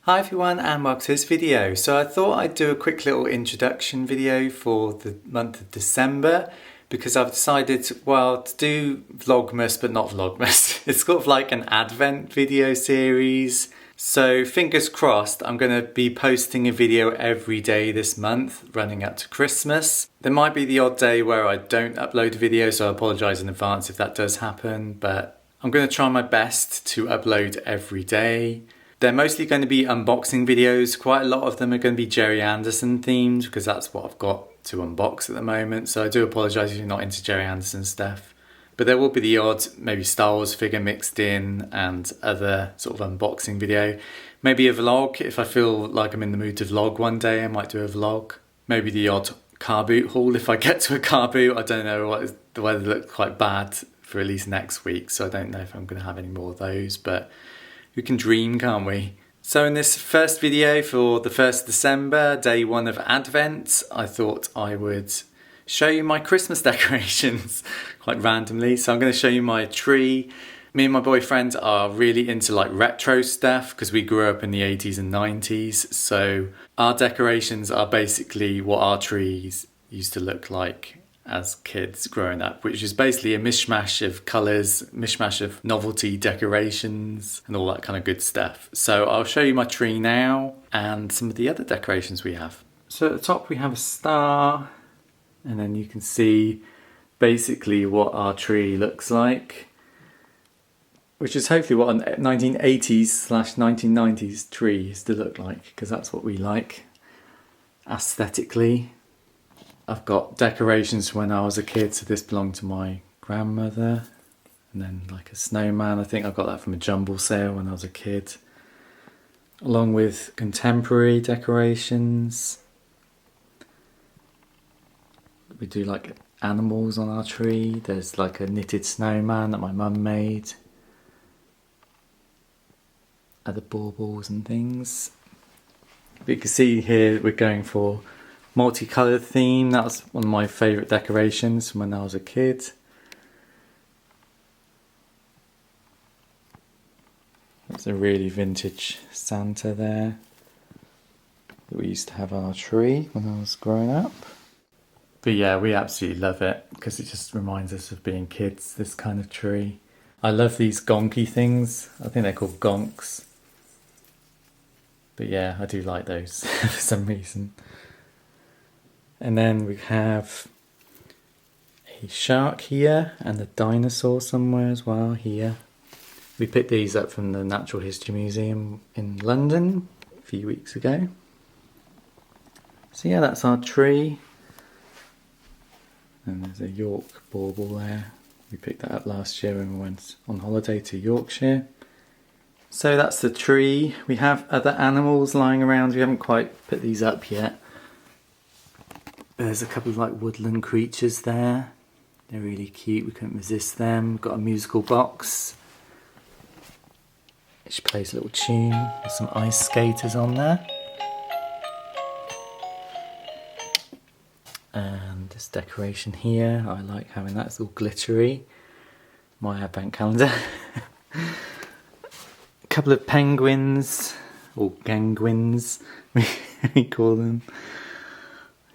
Hi everyone and welcome to this video. So I thought I'd do a quick little introduction video for the month of December because I've decided, well, to do Vlogmas but not Vlogmas. It's sort of like an Advent video series. So fingers crossed, I'm going to be posting a video every day this month running up to Christmas. There might be the odd day where I don't upload a video, so I apologise in advance if that does happen, but I'm going to try my best to upload every day. They're mostly going to be unboxing videos. Quite a lot of them are going to be Jerry Anderson themed because that's what I've got to unbox at the moment. So I do apologise if you're not into Jerry Anderson stuff. But there will be the odd maybe Star Wars figure mixed in and other sort of unboxing video. Maybe a vlog. If I feel like I'm in the mood to vlog one day, I might do a vlog. Maybe the odd car boot haul if I get to a car boot. I don't know, the weather looks quite bad for at least next week. So I don't know if I'm going to have any more of those. But we can dream, can't we? So in this first video for the 1st December, day one of Advent, I thought I would show you my Christmas decorations quite randomly. So I'm going to show you my tree. Me and my boyfriend are really into like retro stuff because we grew up in the 80s and 90s. So our decorations are basically what our trees used to look like as kids growing up, which is basically a mishmash of colours, mishmash of novelty decorations and all that kind of good stuff. So I'll show you my tree now and some of the other decorations we have. So at the top we have a star, and then you can see basically what our tree looks like, which is hopefully what a 1980s/1990s tree used to look like, because that's what we like aesthetically. I've got decorations from when I was a kid, so this belonged to my grandmother. And then like a snowman, I think I got that from a jumble sale when I was a kid. Along with contemporary decorations. We do like animals on our tree. There's like a knitted snowman that my mum made. Other baubles and things. But you can see here we're going for multicoloured theme. That was one of my favourite decorations from when I was a kid. That's a really vintage Santa there that we used to have on our tree when I was growing up. But yeah, we absolutely love it because it just reminds us of being kids, this kind of tree. I love these gonky things. I think they're called gonks. But yeah, I do like those for some reason. And then we have a shark here and a dinosaur somewhere as well here. We picked these up from the Natural History Museum in London a few weeks ago. So yeah, that's our tree. And there's a York bauble there. We picked that up last year when we went on holiday to Yorkshire. So that's the tree. We have other animals lying around. We haven't quite put these up yet. There's a couple of like woodland creatures there. They're really cute, we couldn't resist them. We've got a musical box which plays a little tune. There's some ice skaters on there. And this decoration here, I like having that, it's all glittery. My advent calendar. A couple of penguins, or ganguins, we call them.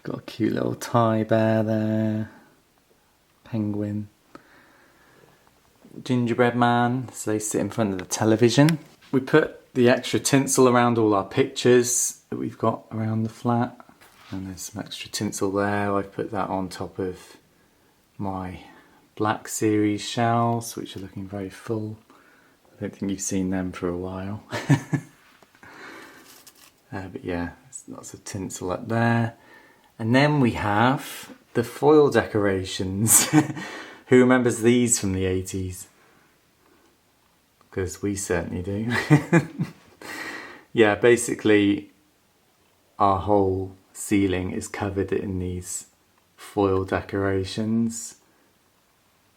Got a cute little tie bear there, penguin, gingerbread man, so they sit in front of the television. We put the extra tinsel around all our pictures that we've got around the flat, and there's some extra tinsel there. I've put that on top of my Black Series shells, which are looking very full. I don't think you've seen them for a while. But yeah, there's lots of tinsel up there. And then we have the foil decorations. Who remembers these from the 80s? Because we certainly do. Yeah, basically our whole ceiling is covered in these foil decorations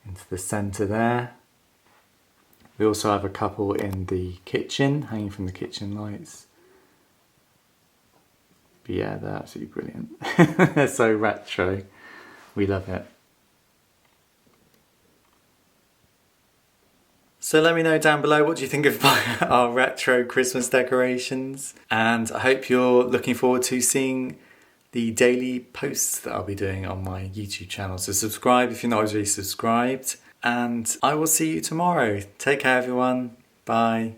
into the centre there. We also have a couple in the kitchen, hanging from the kitchen lights. But yeah, they're absolutely brilliant. They're so retro. We love it. So let me know down below, what do you think of our retro Christmas decorations? And I hope you're looking forward to seeing the daily posts that I'll be doing on my YouTube channel. So subscribe if you're not already subscribed. And I will see you tomorrow. Take care, everyone. Bye.